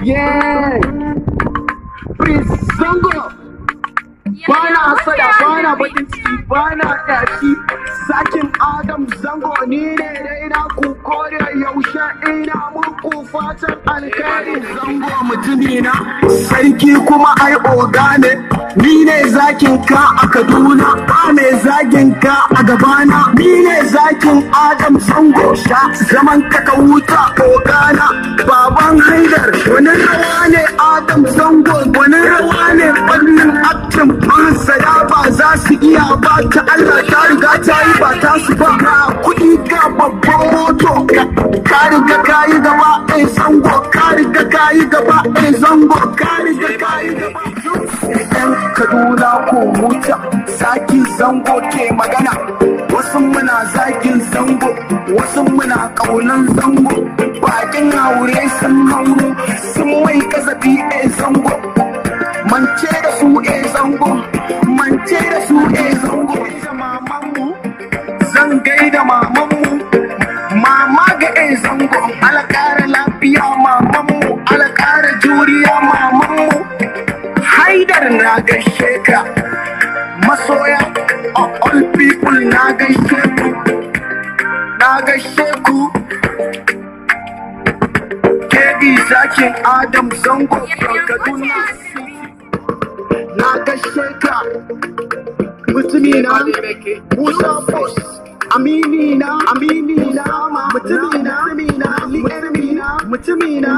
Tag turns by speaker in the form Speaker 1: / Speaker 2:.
Speaker 1: Yeah, Prince Zango. Bana sada, bana bakin ciki, bana yashi. Zakin Adam Zango ni ne dai na ku kore yaushe ina muku fatan alkhairi. Zango mutumina, sarki kuma ai oga ne. Ni ne zakin ka a Kaduna, ba mai zagin ka a gabana. Ni ne zakin Adam Zango, sha zaman ka wuta ogana. Baban Haidar, wani rawa ne Adam Zango, wani rawa ne fannin aktin masaya ba za su iya ba ta Allah ta riga ta yi ba ta su ba. Ga kuɗi ga babban moto, ka riga ka yi gaba ɗaya Zango, ka riga ka yi gaba ɗaya Zango, ka riga ka yi gaba. Yan Kaduna ko wuta, zaki Zango ke magana. Wasu muna zagin Zango, wasu muna ƙaunan Zango. Bakin aure sun hauro, sun mai kasafi Zango. Mance da su Zango, mance da su Zango. Mamanmu, zan gaida mamanmu, mama ga Zango. Ala ƙara lafiya mamanmu, ala ƙara juriya mamanmu. Haidar na gaishe ka, masoya of all people na gaishe ku, na gaishe ku. Kebi zakin Adam Zango from Kaduna. Na gaishe ka, mutumina, Musa Boss, aminina, mutumina, mutumina, mutumina,